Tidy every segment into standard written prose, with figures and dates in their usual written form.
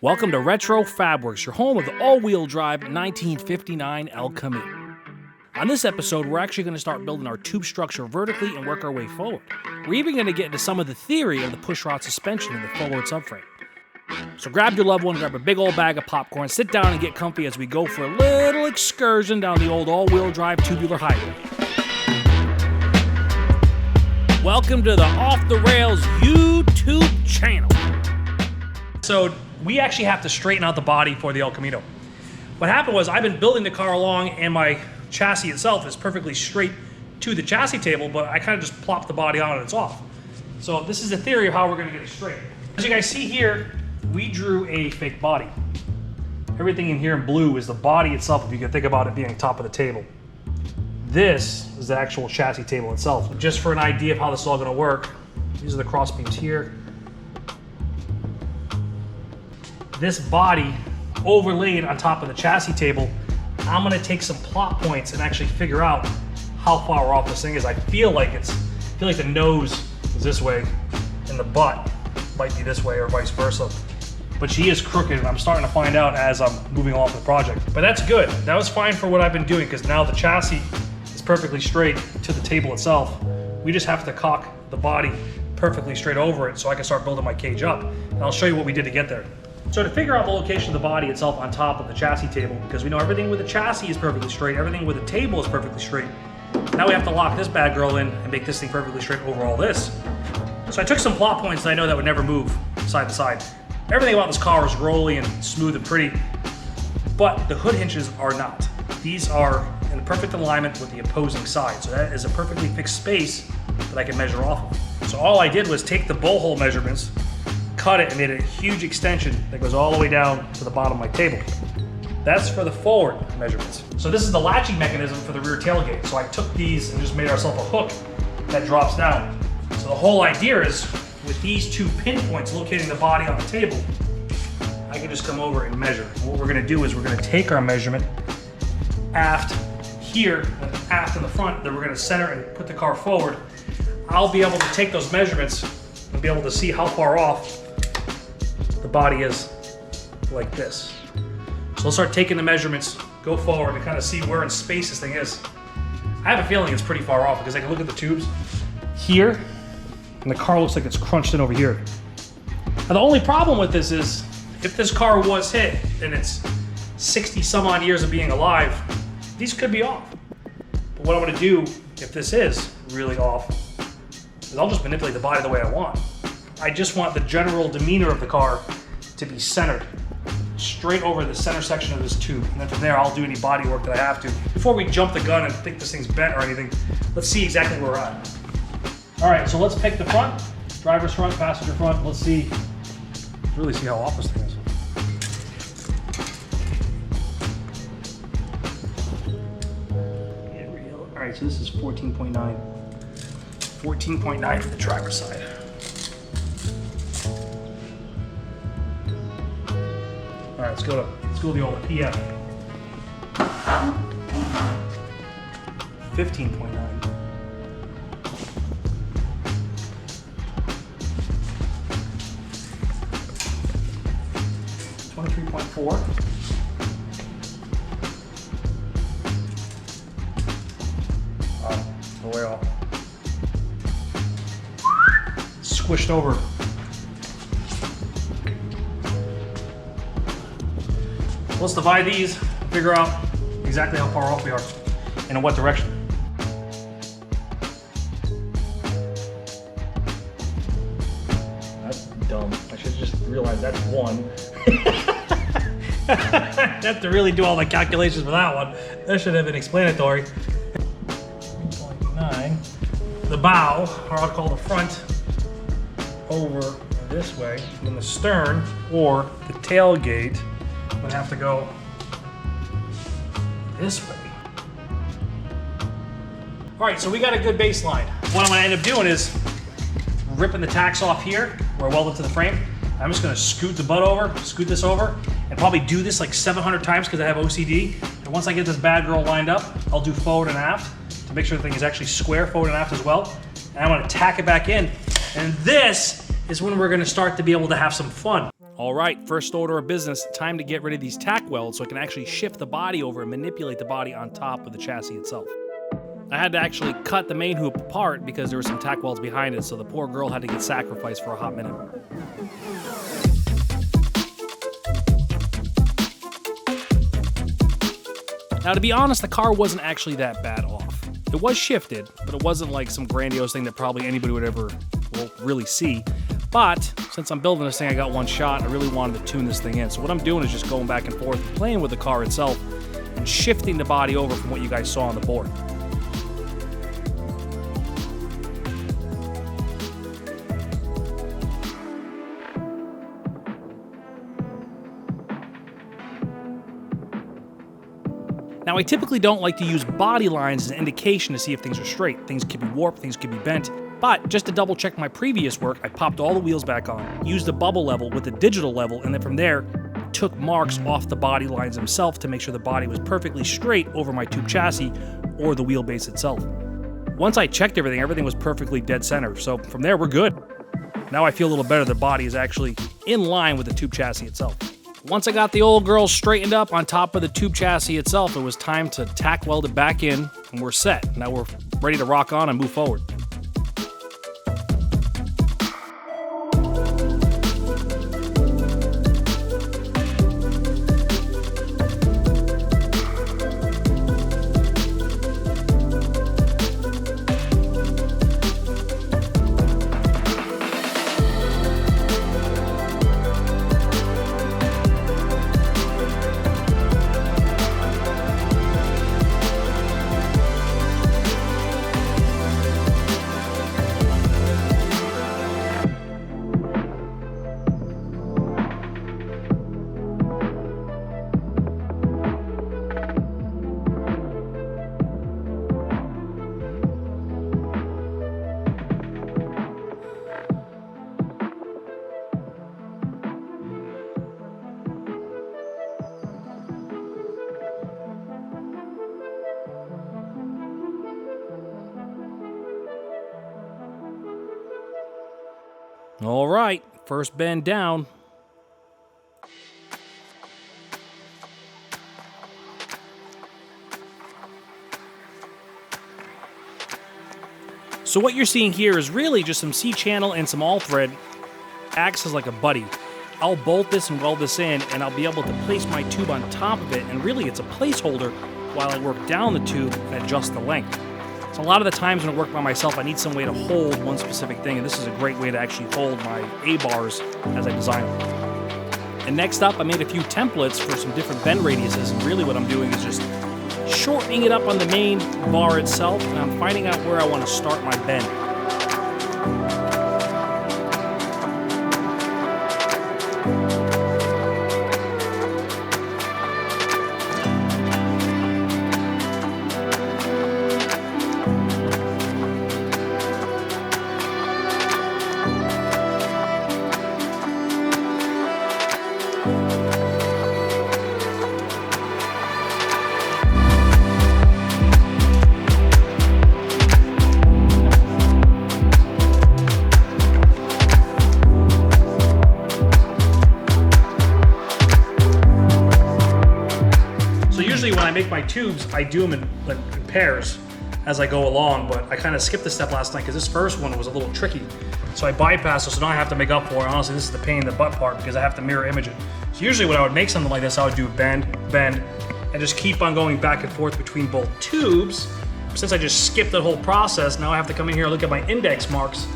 Welcome to Retro Fabworks, your home of the all-wheel drive 1959 El Camino. On this episode, we're actually going to start building our tube structure vertically and work our way forward. We're even going to get into some of the theory of the pushrod suspension in the forward subframe. So grab your loved one, grab a big old bag of popcorn, sit down and get comfy as we go for a little excursion down the old all-wheel drive tubular highway. Welcome to the Off the Rails YouTube channel. So we actually have to straighten out the body for the El Camino. What happened was I've been building the car along and my chassis itself is perfectly straight to the chassis table, but I kind of just plopped the body on and it's off. So this is the theory of how we're going to get it straight. As you guys see here, we drew a fake body. Everything in here in blue is the body itself, if you can think about it being top of the table. This is the actual chassis table itself. Just for an idea of how this is all going to work, these are the cross beams here. This body overlaid on top of the chassis table, I'm gonna take some plot points and actually figure out how far off this thing is. I feel like the nose is this way and the butt might be this way or vice versa. But she is crooked and I'm starting to find out as I'm moving along with the project. But that's good. That was fine for what I've been doing because now the chassis is perfectly straight to the table itself. We just have to cock the body perfectly straight over it so I can start building my cage up. And I'll show you what we did to get there. So to figure out the location of the body itself on top of the chassis table, because we know everything with the chassis is perfectly straight, everything with the table is perfectly straight. Now we have to lock this bad girl in and make this thing perfectly straight over all this. So I took some plot points that I know that would never move side to side. Everything about this car is rolly and smooth and pretty, but the hood hinges are not. These are in perfect alignment with the opposing side. So that is a perfectly fixed space that I can measure off of. So all I did was take the bowl hole measurements, cut it and made a huge extension that goes all the way down to the bottom of my table. That's for the forward measurements. So this is the latching mechanism for the rear tailgate. So I took these and just made ourselves a hook that drops down. So the whole idea is with these two pinpoints locating the body on the table, I can just come over and measure. And what we're gonna do is we're gonna take our measurement aft here and aft in the front, then we're gonna center and put the car forward. I'll be able to take those measurements and be able to see how far off the body is like this. So we'll start taking the measurements, go forward and kind of see where in space this thing is. I have a feeling it's pretty far off because I can look at the tubes here and the car looks like it's crunched in over here. Now the only problem with this is if this car was hit and it's 60 some odd years of being alive, these could be off. But what I'm gonna do if this is really off is I'll just manipulate the body the way I want. I just want the general demeanor of the car to be centered straight over the center section of this tube. And then from there, I'll do any body work that I have to. Before we jump the gun and think this thing's bent or anything, let's see exactly where we're at. All right, so let's pick the front, driver's front, passenger front. Let's really see how off this thing is. All right, so this is 14.9. 14.9 for the driver's side. All right, let's go to the old PF. 15.9. .4. No way off. Squished over. Let's divide these, figure out exactly how far off we are and in what direction. That's dumb. I should just realize that's one. I have to really do all the calculations for that one. That should have been explanatory. 3.9. The bow, or I'll call the front, over this way, and then the stern or the tailgate would have to go this way. All right, so we got a good baseline. What I'm gonna end up doing is ripping the tacks off here, where I welded to the frame. I'm just gonna scoot this over, and probably do this like 700 times because I have OCD. And once I get this bad girl lined up, I'll do forward and aft to make sure the thing is actually square forward and aft as well. And I'm gonna tack it back in. And this is when we're gonna start to be able to have some fun. All right, first order of business, time to get rid of these tack welds so I can actually shift the body over and manipulate the body on top of the chassis itself. I had to actually cut the main hoop apart because there were some tack welds behind it, so the poor girl had to get sacrificed for a hot minute. Now, to be honest, the car wasn't actually that bad off. It was shifted, but it wasn't like some grandiose thing that probably anybody would ever really see. But since I'm building this thing, I got one shot, I really wanted to tune this thing in. So what I'm doing is just going back and forth and playing with the car itself and shifting the body over from what you guys saw on the board. Now, I typically don't like to use body lines as an indication to see if things are straight. Things could be warped, things could be bent. But just to double check my previous work, I popped all the wheels back on, used the bubble level with the digital level, and then from there, took marks off the body lines themselves to make sure the body was perfectly straight over my tube chassis or the wheelbase itself. Once I checked everything was perfectly dead center. So from there, we're good. Now I feel a little better. The body is actually in line with the tube chassis itself. Once I got the old girl straightened up on top of the tube chassis itself, it was time to tack weld it back in, and we're set. Now we're ready to rock on and move forward. All right, first bend down. So what you're seeing here is really just some C-channel and some all thread. Acts as like a buddy. I'll bolt this and weld this in, and I'll be able to place my tube on top of it, and really it's a placeholder while I work down the tube and adjust the length. So a lot of the times when I work by myself, I need some way to hold one specific thing, and this is a great way to actually hold my A-bars as I design them. And next up, I made a few templates for some different bend radiuses, and really what I'm doing is just shortening it up on the main bar itself, and I'm finding out where I want to start my bend. When I make my tubes, I do them in pairs as I go along, but I kind of skipped the step last night because this first one was a little tricky. So I bypassed it, so now I have to make up for it. Honestly, this is the pain in the butt part because I have to mirror image it. So usually when I would make something like this, I would do bend, and just keep on going back and forth between both tubes. Since I just skipped the whole process, now I have to come in here and look at my index marks,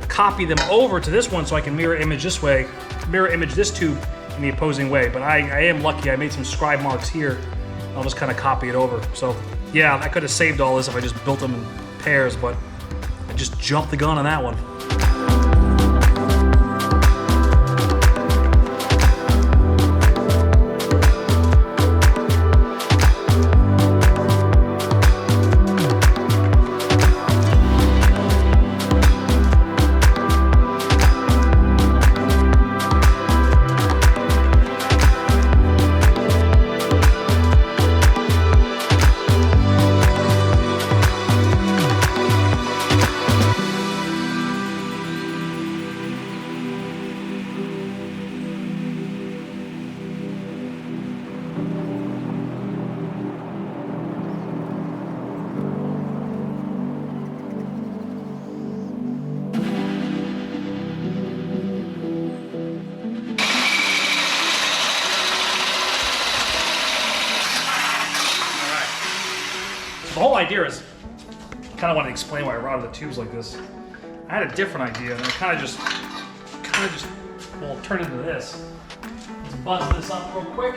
copy them over to this one so I can mirror image this way, mirror image this tube in the opposing way. But I am lucky, I made some scribe marks here. I'll just kind of copy it over. So yeah, I could have saved all this if I just built them in pairs, but I just jumped the gun on that one. The whole idea is, I kind of want to explain why I routed the tubes like this. I had a different idea, and I kind of just, well, turn into this. Let's buzz this up real quick.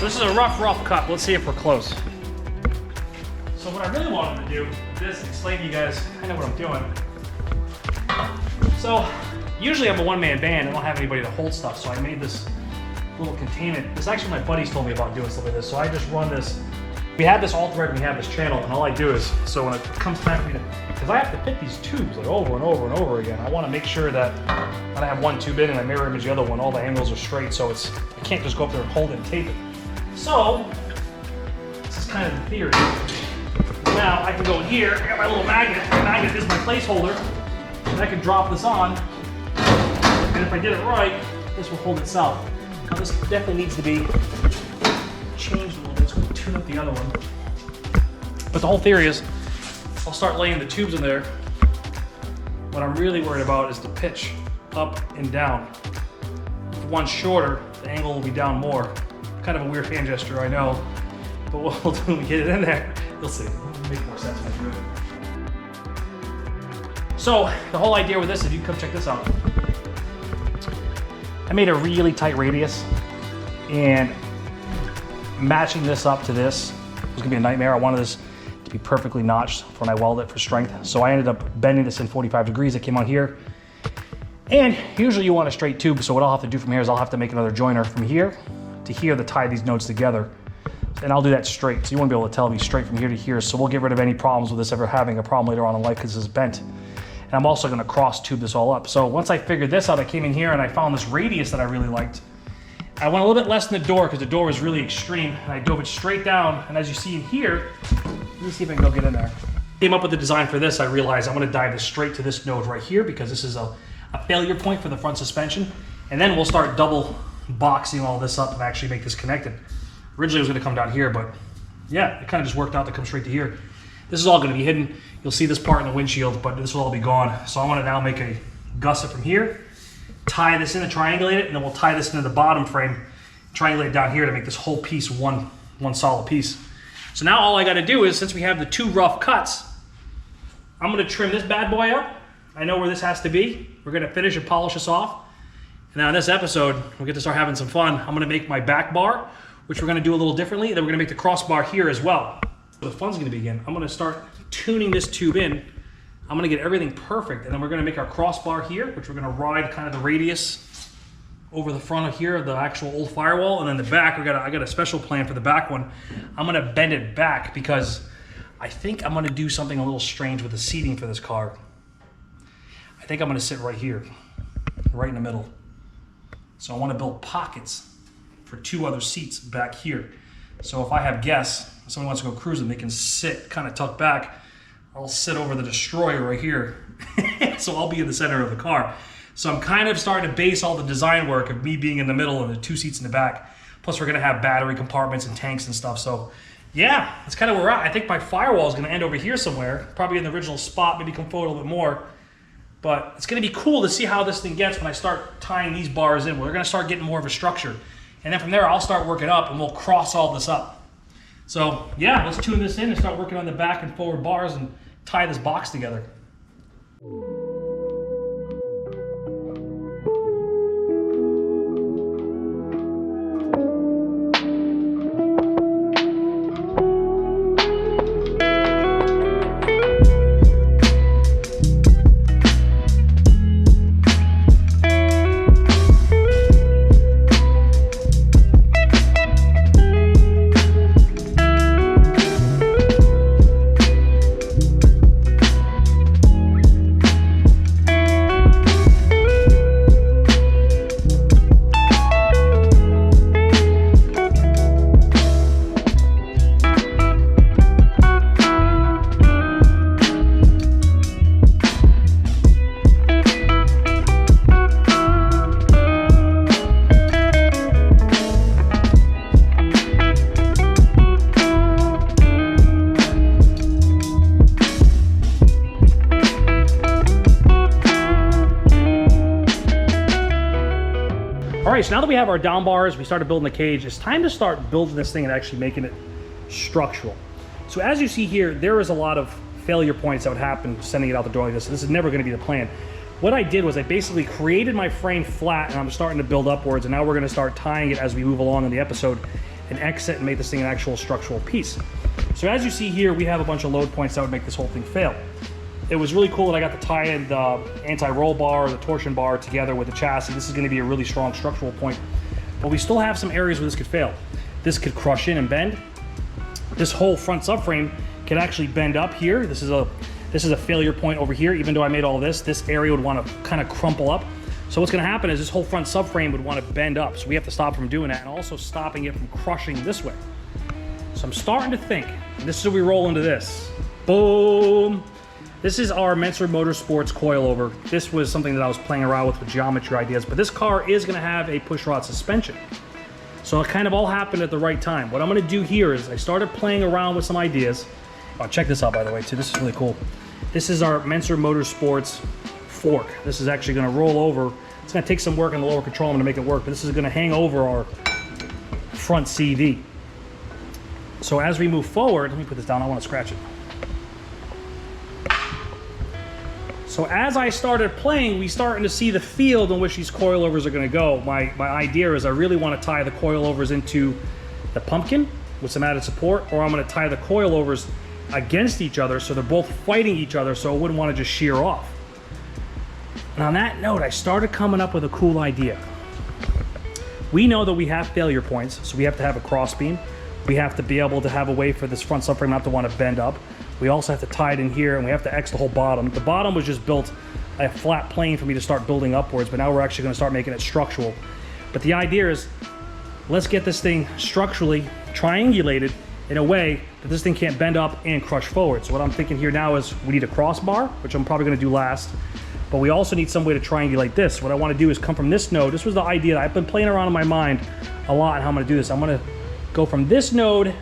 This is a rough cut. Let's see if we're close. So what I really wanted to do is explain to you guys kind of what I'm doing. So usually I'm a one-man band. I don't have anybody to hold stuff, so I made this little containment. This actually my buddies told me about doing stuff like this. So I just run this. We have this all thread, we have this channel, and all I do is, so when it comes time for me to, because I have to fit these tubes like over and over and over again. I want to make sure that when I have one tube in and I mirror image the other one, all the angles are straight, so it's, I can't just go up there and hold it and tape it. So, this is kind of the theory. Now, I can go in here, I got my little magnet. The magnet is my placeholder, and I can drop this on, and if I did it right, this will hold itself. Now, this definitely needs to be changed a little bit, so we'll tune up the other one. But the whole theory is, I'll start laying the tubes in there. What I'm really worried about is the pitch up and down. If one's shorter, the angle will be down more. Kind of a weird hand gesture, I know, but what we'll do when we get it in there, you'll see. It'll make more sense when I do it. So, the whole idea with this, if you come check this out, I made a really tight radius, and matching this up to this was gonna be a nightmare. I wanted this to be perfectly notched for when I weld it for strength. So I ended up bending this in 45 degrees. It came on here. And usually you want a straight tube, so what I'll have to do from here is I'll have to make another joiner from here to here to tie these nodes together. And I'll do that straight, so you won't be able to tell me straight from here to here. So we'll get rid of any problems with this ever having a problem later on in life because this is bent. And I'm also gonna cross tube this all up. So once I figured this out, I came in here and I found this radius that I really liked. I went a little bit less than the door because the door was really extreme, and I dove it straight down. And as you see in here, let me see if I can go get in there. Came up with the design for this. I realized I'm gonna dive this straight to this node right here because this is a failure point for the front suspension. And then we'll start double boxing all this up and actually make this connected. Originally it was gonna come down here, but yeah, it kind of just worked out to come straight to here. This is all gonna be hidden. You'll see this part in the windshield, but this will all be gone. So I wanna now make a gusset from here, tie this in and triangulate it, and then we'll tie this into the bottom frame, triangulate it down here to make this whole piece one solid piece. So now all I gotta do is, since we have the two rough cuts, I'm gonna trim this bad boy up. I know where this has to be. We're gonna finish and polish this off. And now in this episode, we'll get to start having some fun. I'm gonna make my back bar, which we're gonna do a little differently. Then we're gonna make the crossbar here as well. The fun's gonna begin. I'm gonna start tuning this tube in. I'm gonna get everything perfect. And then we're gonna make our crossbar here, which we're gonna ride kind of the radius over the front of here of the actual old firewall. And then the back, I got a special plan for the back one. I'm gonna bend it back because I think I'm gonna do something a little strange with the seating for this car. I think I'm gonna sit right here, right in the middle. So I want to build pockets for two other seats back here. So if I have guests, someone wants to go cruising, they can sit kind of tucked back. I'll sit over the Destroyer right here. So I'll be in the center of the car. So I'm kind of starting to base all the design work of me being in the middle and the two seats in the back. Plus we're gonna have battery compartments and tanks and stuff. So yeah, that's kind of where we're at. I think my firewall is gonna end over here somewhere, probably in the original spot, maybe come forward a little bit more. But it's gonna be cool to see how this thing gets when I start tying these bars in. We're gonna start getting more of a structure. And then from there, I'll start working up and we'll cross all this up. So yeah, let's tune this in and start working on the back and forward bars and tie this box together. right, so now that we have our down bars, we started building the cage, it's time to start building this thing and actually making it structural. So as you see here, there is a lot of failure points that would happen sending it out the door like this. This is never going to be the plan. What I did was I basically created my frame flat, and I'm starting to build upwards, and now we're going to start tying it as we move along in the episode and exit and make this thing an actual structural piece. So as you see here, we have a bunch of load points that would make this whole thing fail. It was really cool that I got to tie in the anti-roll bar, the torsion bar together with the chassis. This is going to be a really strong structural point, but we still have some areas where this could fail. This could crush in and bend. This whole front subframe could actually bend up here. This is a failure point over here. Even though I made all this area would want to kind of crumple up. So what's going to happen is this whole front subframe would want to bend up. So we have to stop from doing that, and also stopping it from crushing this way. So I'm starting to think, and this is where we roll into this. Boom. This is our Menser Motorsports coilover. This was something that I was playing around with geometry ideas, but this car is going to have a pushrod suspension. So it kind of all happened at the right time. What I'm going to do here is I started playing around with some ideas. Oh, check this out, by the way, too. This is really cool. This is our Menser Motorsports fork. This is actually going to roll over. It's going to take some work on the lower control arm to make it work, but this is going to hang over our front CV. So as we move forward, let me put this down. I want to scratch it. So as I started playing, we starting to see the field in which these coilovers are going to go. My idea is I really want to tie the coilovers into the pumpkin with some added support, or I'm going to tie the coilovers against each other so they're both fighting each other, so I wouldn't want to just shear off. And on that note, I started coming up with a cool idea. We know that we have failure points, so we have to have a cross beam. We have to be able to have a way for this front subframe not to want to bend up. We also have to tie it in here, and we have to X the whole bottom. The bottom was just built a flat plane for me to start building upwards, but now we're actually going to start making it structural. But the idea is, let's get this thing structurally triangulated in a way that this thing can't bend up and crush forward. So what I'm thinking here now is we need a crossbar, which I'm probably going to do last, but we also need some way to triangulate this. What I want to do is come from this node. This was the idea that I've been playing around in my mind a lot on how I'm going to do this. I'm going to go from this node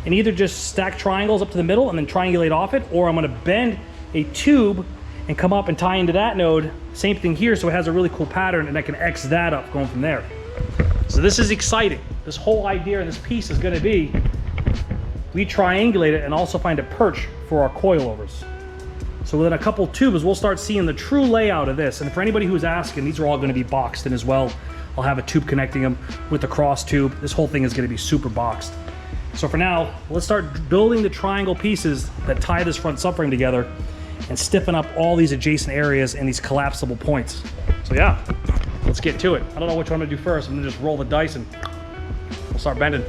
and either just stack triangles up to the middle and then triangulate off it, or I'm going to bend a tube and come up and tie into that node. Same thing here, so it has a really cool pattern, and I can X that up going from there. So this is exciting. This whole idea and this piece is going to be, we triangulate it and also find a perch for our coilovers. So within a couple tubes, we'll start seeing the true layout of this. And for anybody who's asking, these are all going to be boxed in as well. I'll have a tube connecting them with the cross tube. This whole thing is going to be super boxed. So for now, let's start building the triangle pieces that tie this front subframe together and stiffen up all these adjacent areas and these collapsible points. So yeah, let's get to it. I don't know which one I'm gonna do first. I'm gonna just roll the dice and we'll start bending.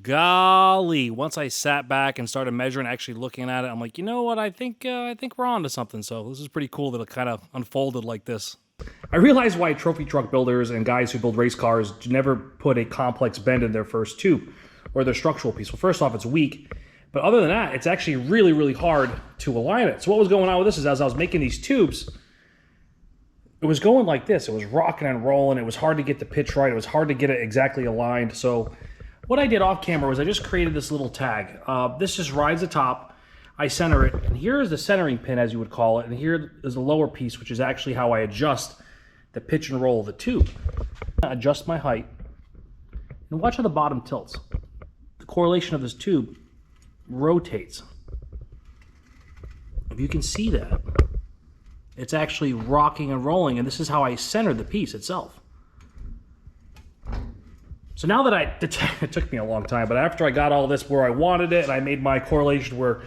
Golly, once I sat back and started measuring, actually looking at it, I'm like, you know what, I think we're on to something. So this is pretty cool that it kind of unfolded like this. I realize why trophy truck builders and guys who build race cars never put a complex bend in their first tube or their structural piece. Well, first off, it's weak. But other than that, it's actually really, really hard to align it. So what was going on with this is as I was making these tubes, it was going like this. It was rocking and rolling. It was hard to get the pitch right. It was hard to get it exactly aligned. So what I did off camera was I just created this little tag. This just rides the top. I center it, and here is the centering pin, as you would call it, and here is the lower piece, which is actually how I adjust the pitch and roll of the tube. I adjust my height, and watch how the bottom tilts. The correlation of this tube rotates. If you can see that, it's actually rocking and rolling, and this is how I center the piece itself. So now that it took me a long time, but after I got all this where I wanted it, and I made my correlation where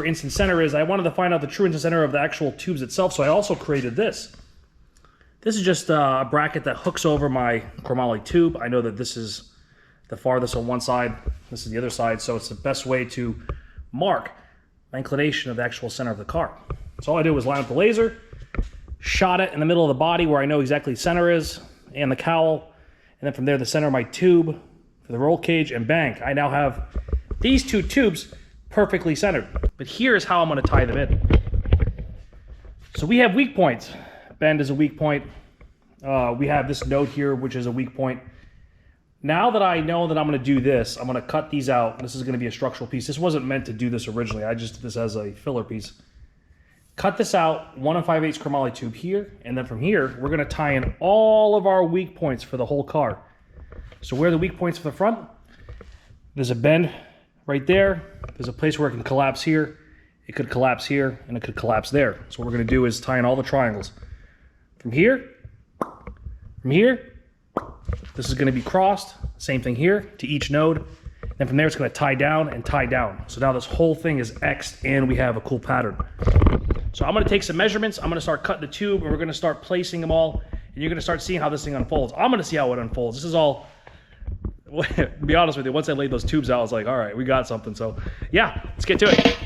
instant center is, I wanted to find out the true instant center of the actual tubes itself, so I also created this. This is just a bracket that hooks over my chromoly tube. I know that this is the farthest on one side, this is the other side, so it's the best way to mark my inclination of the actual center of the car. So all I did was line up the laser, shot it in the middle of the body where I know exactly the center is, and the cowl, and then from there the center of my tube for the roll cage, and bang, I now have these two tubes perfectly centered. But here's how I'm going to tie them in. So we have weak points. Bend is a weak point. We have this node here, which is a weak point. Now that I know that I'm going to do this, I'm going to cut these out. This is going to be a structural piece. This wasn't meant to do this originally. I just did this as a filler piece. Cut this out, 1 5/8 chromoly tube here, and then from here, we're going to tie in all of our weak points for the whole car. So where are the weak points for the front? There's a bend right there. There's a place where it can collapse here. It could collapse here, and it could collapse there. So what we're going to do is tie in all the triangles. From here, this is going to be crossed. Same thing here to each node. Then from there, it's going to tie down and tie down. So now this whole thing is X'd, and we have a cool pattern. So I'm going to take some measurements. I'm going to start cutting the tube, and we're going to start placing them all. And you're going to start seeing how this thing unfolds. I'm going to see how it unfolds. This is all, to be honest with you, once I laid those tubes out, I was like, all right, we got something. So yeah, let's get to it.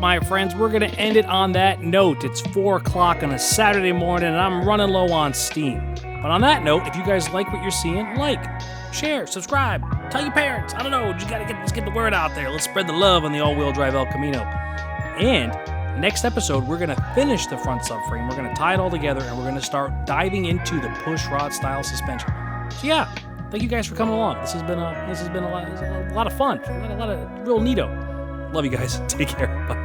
My friends, we're going to end it on that note. It's 4 o'clock on a Saturday morning, and I'm running low on steam. But on that note, if you guys like what you're seeing, like, share, subscribe, tell your parents. I don't know, let's get the word out there. Let's spread the love on the all-wheel drive El Camino. And next episode, we're going to finish the front subframe. We're going to tie it all together, and we're going to start diving into the push rod style suspension. So yeah, thank you guys for coming along. This has been a lot of fun, a lot of real neato. Love you guys. Take care. Bye.